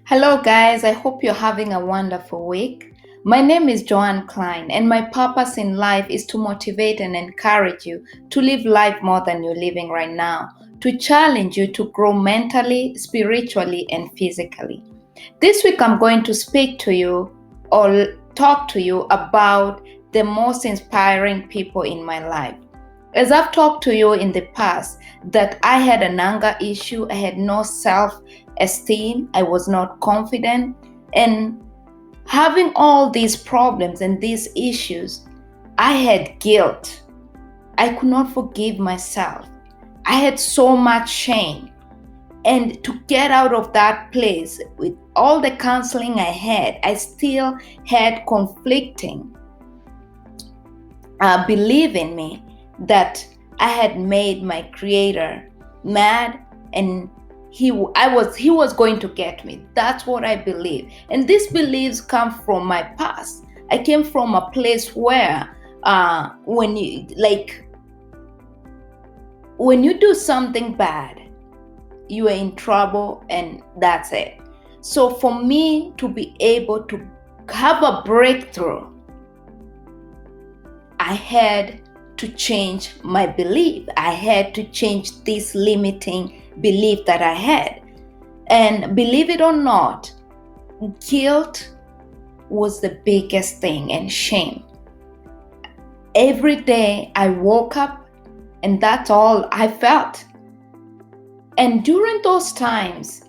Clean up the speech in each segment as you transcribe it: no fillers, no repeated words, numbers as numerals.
Hello, guys. I hope you're having a wonderful week. My name is Joanne Klein, and my purpose in life is to motivate and encourage you to live life more than you're living right now, to challenge you to grow mentally, spiritually, and physically. This week, I'm going to speak to you or talk to you about the most inspiring people in my life. As I've talked to you in the past, that I had an anger issue, I had no self esteem, I was not confident, and having all these problems and these issues, I had guilt. I could not forgive myself. I had so much shame. And to get out of that place, with all the counseling I had, I still had conflicting belief in me that I had made my creator mad and he was going to get me. That's what I believe. And these beliefs come from my past. I came from a place where when you do something bad, you are in trouble and that's it. So for me to be able to have a breakthrough, I had to change my belief. I had to change this limiting belief that I had. And believe it or not, guilt was the biggest thing, and shame. Every day I woke up and that's all I felt. And during those times,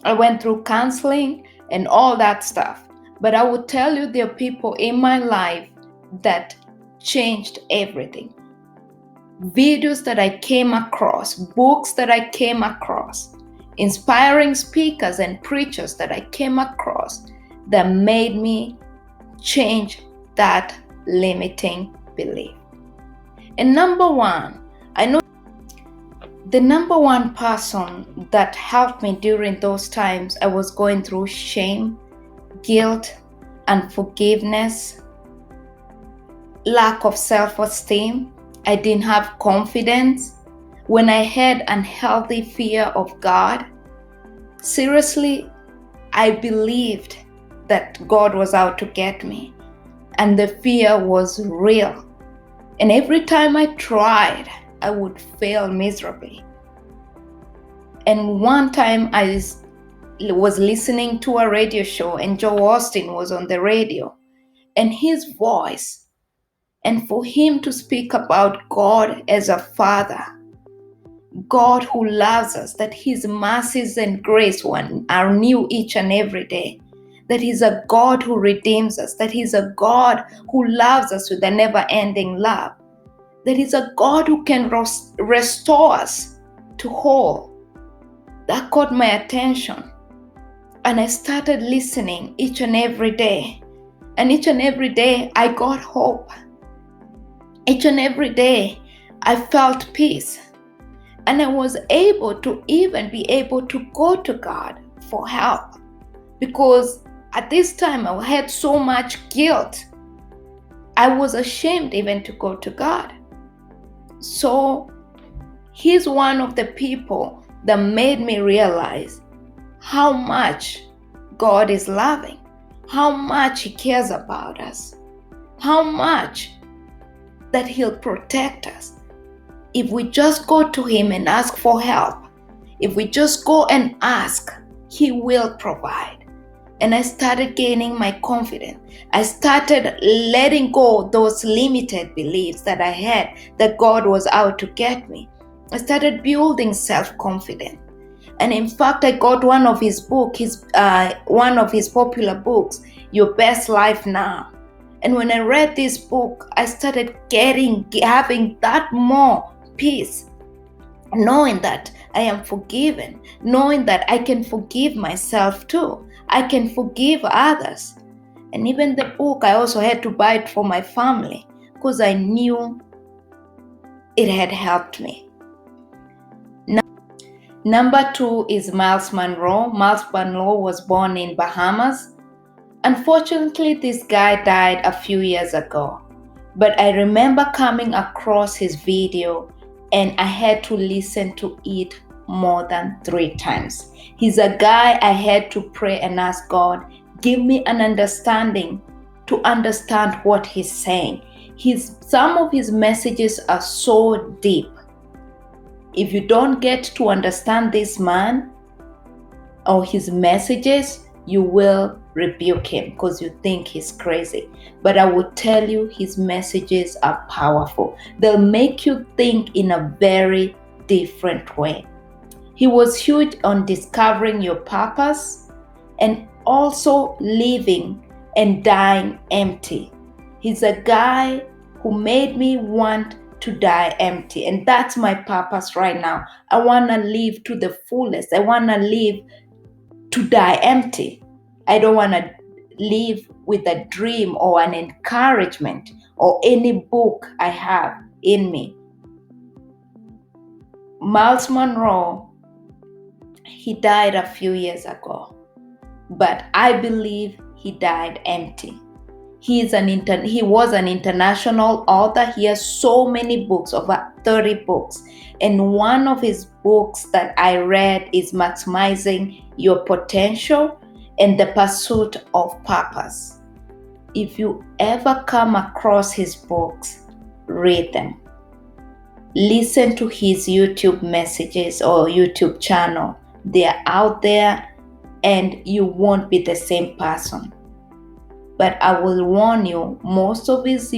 I went through counseling and all that stuff. But I would tell you, there are people in my life that changed everything. Videos that I came across, books that I came across, inspiring speakers and preachers that I came across that made me change that limiting belief. And number one, I know the number one person that helped me during those times I was going through shame, guilt, unforgiveness, lack of self-esteem. I didn't have confidence. When I had unhealthy fear of God, seriously, I believed that God was out to get me, and the fear was real. And every time I tried, I would fail miserably. And one time I was listening to a radio show, and Joel Osteen was on the radio, and his voice, and for him to speak about God as a father, God who loves us, that his mercies and grace are new each and every day, that he's a God who redeems us, that he's a God who loves us with a never-ending love, that he's a God who can restore us to whole. That caught my attention. And I started listening each and every day. And each and every day I got hope. Each and every day I felt peace. And I was able to even be able to go to God for help. Because at this time I had so much guilt. I was ashamed even to go to God. So he's one of the people that made me realize how much God is loving, how much he cares about us, how much that he'll protect us. If we just go to him and ask for help, if we just go and ask, he will provide. And I started gaining my confidence. I started letting go those limited beliefs that I had that God was out to get me. I started building self-confidence. And in fact, I got one of his popular books, Your Best Life Now. And when I read this book, I started having that more peace, knowing that I am forgiven, knowing that I can forgive myself too. I can forgive others. And even the book, I also had to buy it for my family because I knew it had helped me. Number two is Myles Munroe. Myles Munroe was born in Bahamas. Unfortunately, this guy died a few years ago. But I remember coming across his video and I had to listen to it more than 3 times. He's a guy I had to pray and ask God, give me an understanding to understand what he's saying. Some of his messages are so deep. If you don't get to understand this man or his messages, you will rebuke him because you think he's crazy. But I will tell you, his messages are powerful. They'll make you think in a very different way. He was huge on discovering your purpose and also living and dying empty. He's a guy who made me want to die empty. And that's my purpose right now. I want to live to the fullest. I want to live to die empty. I don't want to live with a dream or an encouragement or any book I have in me. Myles Munroe, he died a few years ago, but I believe he died empty. He was an international author. He has so many books, over 30 books. And one of his books that I read is Maximizing Your Potential and the Pursuit of Purpose. If you ever come across his books, read them. Listen to his YouTube messages or YouTube channel. They are out there and you won't be the same person. But I will warn you, most of his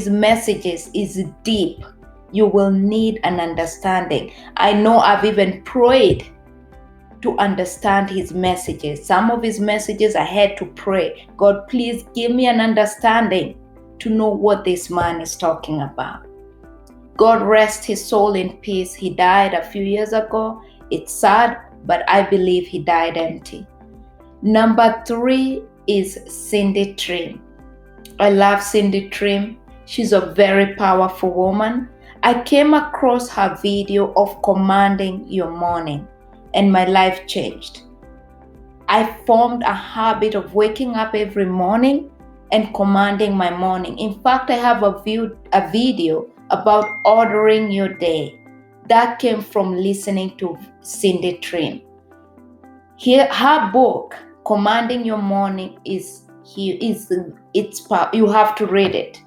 messages is deep. You will need an understanding. I know I've even prayed to understand his messages. Some of his messages I had to pray, God, please give me an understanding to know what this man is talking about. God rest his soul in peace. He died a few years ago. It's sad, but I believe he died empty. Number 3 is Cindy Trimm. I love Cindy Trimm. She's a very powerful woman. I came across her video of commanding your morning and my life changed. I formed a habit of waking up every morning and commanding my morning. In fact, I have a video about ordering your day. That came from listening to Cindy Trimm. Her book, Commanding Your Morning, you have to read it.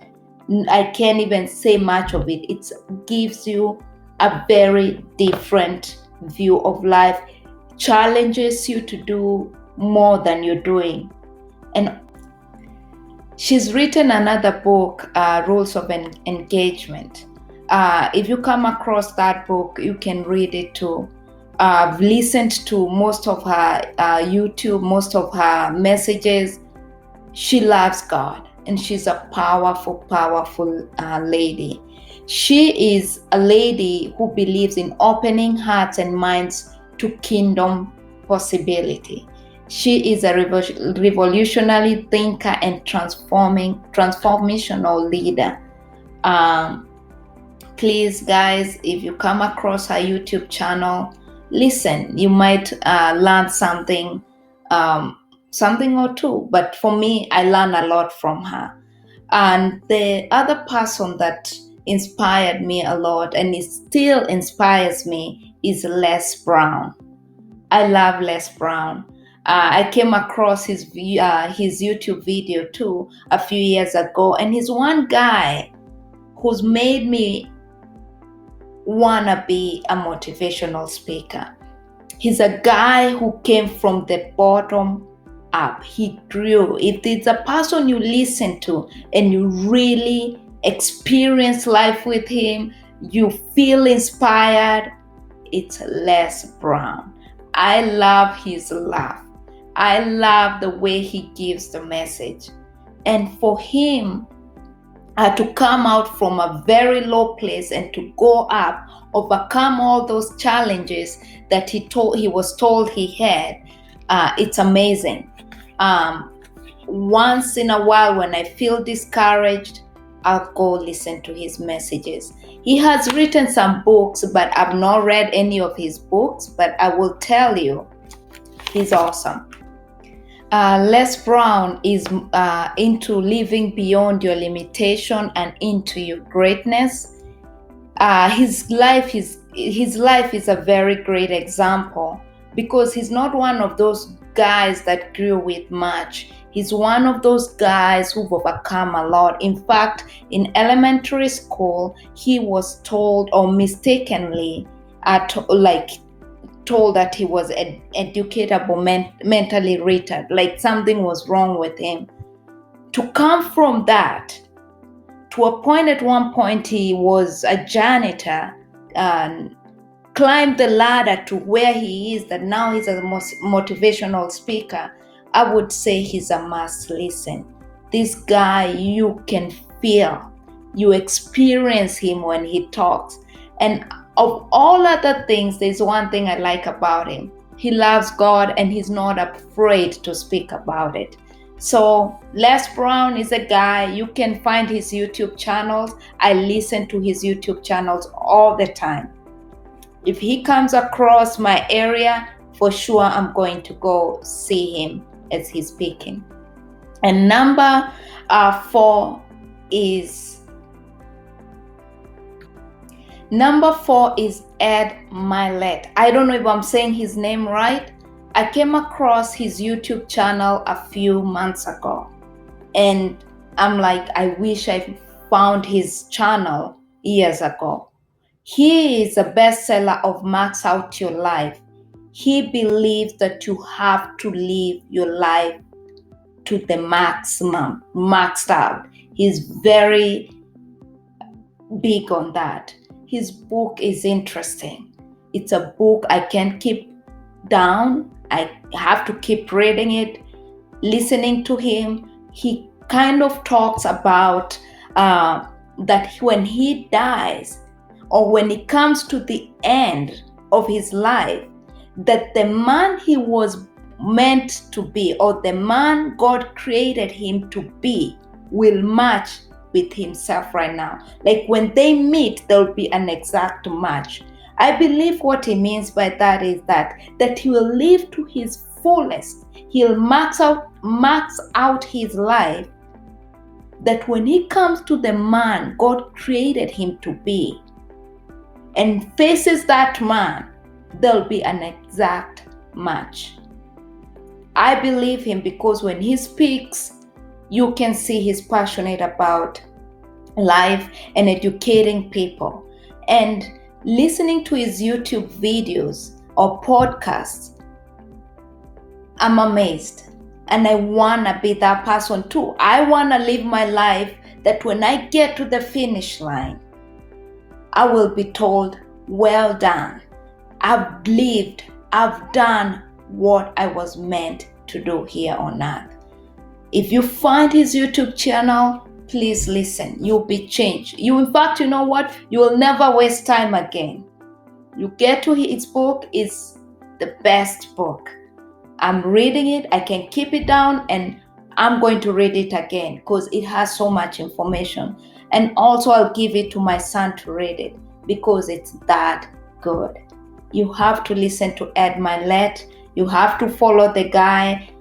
I can't even say much of it. It gives you a very different view of life, challenges you to do more than you're doing. And she's written another book, Rules of Engagement. If you come across that book, you can read it too. I've listened to most of her YouTube, most of her messages. She loves God and she's a powerful, powerful lady. She is a lady who believes in opening hearts and minds to kingdom possibility. She is a revolutionary thinker and transformational leader. Please, guys, if you come across her YouTube channel, listen. You might learn something or two. But for me, I learned a lot from her. And the other person that inspired me a lot and it still inspires me is Les Brown. I love Les Brown. I came across his YouTube video too a few years ago, and he's one guy who's made me wanna be a motivational speaker. He's a guy who came from the bottom up. He grew. If it's a person you listen to and you really experience life with him, you feel inspired, it's Les Brown. I love his laugh. I love the way he gives the message. And for him to come out from a very low place and to go up, overcome all those challenges that he was told he had, it's amazing. Once in a while when I feel discouraged, I'll go listen to his messages. He has written some books, but I've not read any of his books, but I will tell you, he's awesome. Les Brown is into living beyond your limitation and into your greatness. His life is his life is a very great example, because he's not one of those guys that grew with much. He's one of those guys who've overcome a lot. In fact, in elementary school, he was told, or mistakenly told that he was educatable, mentally retarded, like something was wrong with him. To come from that to a point, at one point he was a janitor and climbed the ladder to where he is, that now he's a motivational speaker. I would say he's a must listen. This guy, you can feel, you experience him when he talks. And of all other things, there's one thing I like about him. He loves God and he's not afraid to speak about it. So Les Brown is a guy, you can find his YouTube channels. I listen to his YouTube channels all the time. If he comes across my area, for sure I'm going to go see him as he's speaking. And number 4 is Ed Mylett. I don't know if I'm saying his name right. I came across his YouTube channel a few months ago, and I'm like, I wish I found his channel years ago. He is a bestseller of Max Out Your Life. He believes that you have to live your life to the maximum, maxed out. He's very big on that. His book is interesting. It's a book I can't keep down. I have to keep reading it, listening to him. He kind of talks about that when he dies, or when it comes to the end of his life, that the man he was meant to be, or the man God created him to be, will match with himself right now. Like when they meet, there'll be an exact match. I believe what he means by that is that he will live to his fullest. He'll max out his life, that when he comes to the man God created him to be and faces that man, there'll be an exact match. I believe him because when he speaks, you can see he's passionate about life and educating people. And listening to his YouTube videos or podcasts, I'm amazed. And I want to be that person too. I want to live my life that when I get to the finish line, I will be told, well done. I've lived, I've done what I was meant to do here on earth. If you find his YouTube channel, please listen. You'll be changed. In fact, you know what? You will never waste time again. You get to his book, it's the best book. I'm reading it, I can keep it down, and I'm going to read it again because it has so much information. And also I'll give it to my son to read it because it's that good. You have to listen to Ed Mylett. You have to follow the guy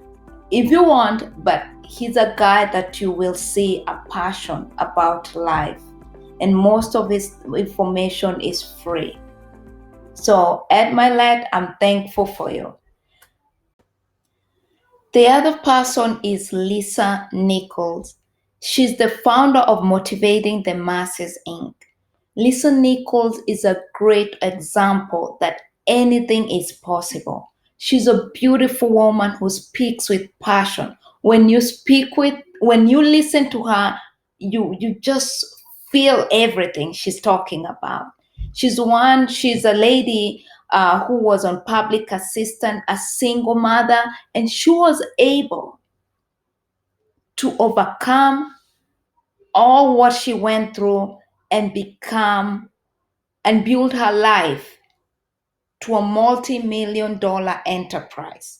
if you want, but he's a guy that you will see a passion about life. And most of his information is free. So Ed Mylett, I'm thankful for you. The other person is Lisa Nichols. She's the founder of Motivating the Masses, Inc. Lisa Nichols is a great example that anything is possible. She's a beautiful woman who speaks with passion. When you listen to her, you just feel everything she's talking about. She's a lady who was on public assistance, a single mother, and she was able to overcome all what she went through and build her life to a multi-million-dollar enterprise.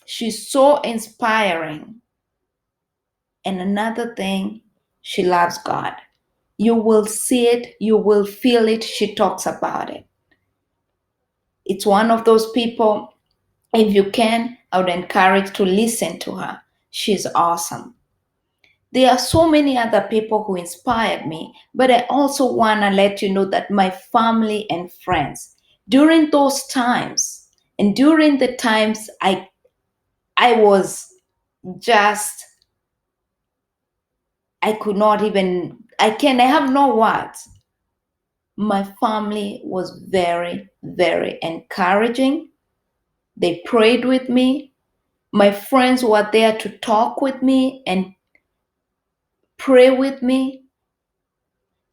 She's so inspiring. And another thing, she loves God. You will see it, you will feel it. She talks about it. It's one of those people, if you can, I would encourage to listen to her. She's awesome. There are so many other people who inspired me, but I also want to let you know that my family and friends, during those times, and during the times I was just, I could not even, I have no words. My family was very, very encouraging. They prayed with me. My friends were there to talk with me and pray with me.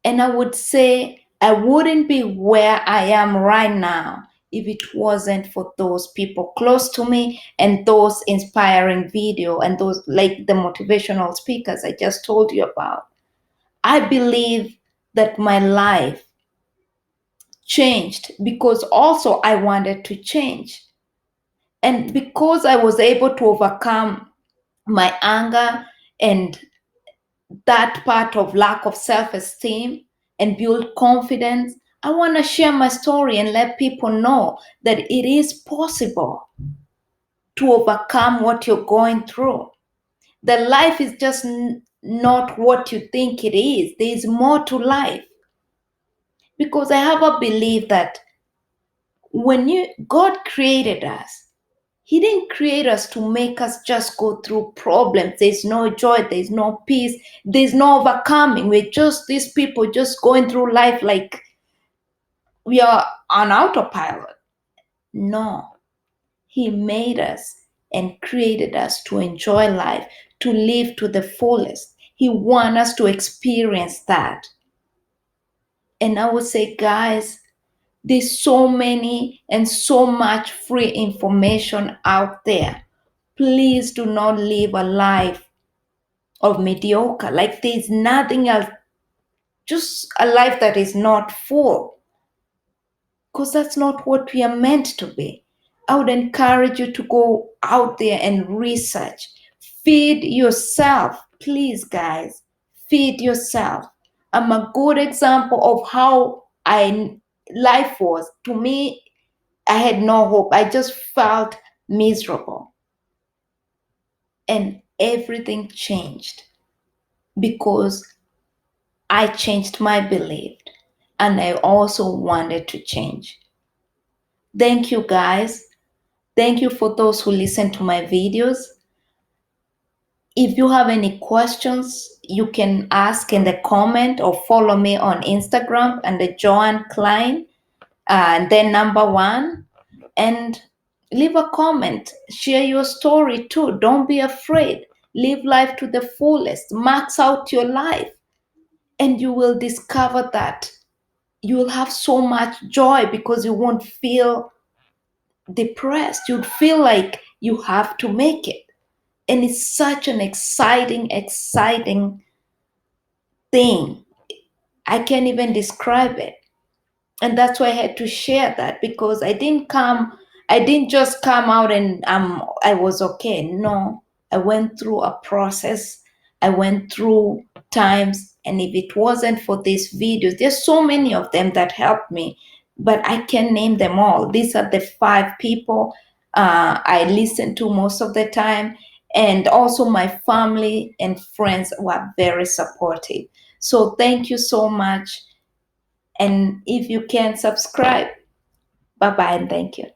And I would say I wouldn't be where I am right now if it wasn't for those people close to me and those inspiring video and those like the motivational speakers I just told you about. I believe that my life changed because also I wanted to change. And because I was able to overcome my anger and that part of lack of self-esteem and build confidence, I want to share my story and let people know that it is possible to overcome what you're going through. That life is just not what you think it is. There is more to life. Because I have a belief that when God created us, He didn't create us to make us just go through problems. There's no joy, there's no peace, there's no overcoming. We're just these people just going through life like we are on autopilot. No, He made us and created us to enjoy life, to live to the fullest. He wants us to experience that. And I would say, guys, there's so many and so much free information out there. Please do not live a life of mediocre. Like there's nothing else, just a life that is not full, because that's not what we are meant to be. I would encourage you to go out there and research. Feed yourself. Please, guys, feed yourself. I'm a good example of how life was. To me, I had no hope. I just felt miserable. And everything changed because I changed my belief and I also wanted to change. Thank you, guys. Thank you for those who listen to my videos. If you have any questions, you can ask in the comment or follow me on Instagram and the Joanne Klein, and then number 1. And leave a comment. Share your story too. Don't be afraid. Live life to the fullest. Max out your life. And you will discover that you will have so much joy because you won't feel depressed. You'd feel like you have to make it. And it's such an exciting, exciting thing. I can't even describe it. And that's why I had to share that, because I didn't just come out and I was okay. No, I went through a process. I went through times, and if it wasn't for these videos, there's so many of them that helped me, but I can't name them all. These are the 5 people I listen to most of the time, and also my family and friends were very supportive. So thank you so much. And if you can, subscribe. Bye bye and thank you.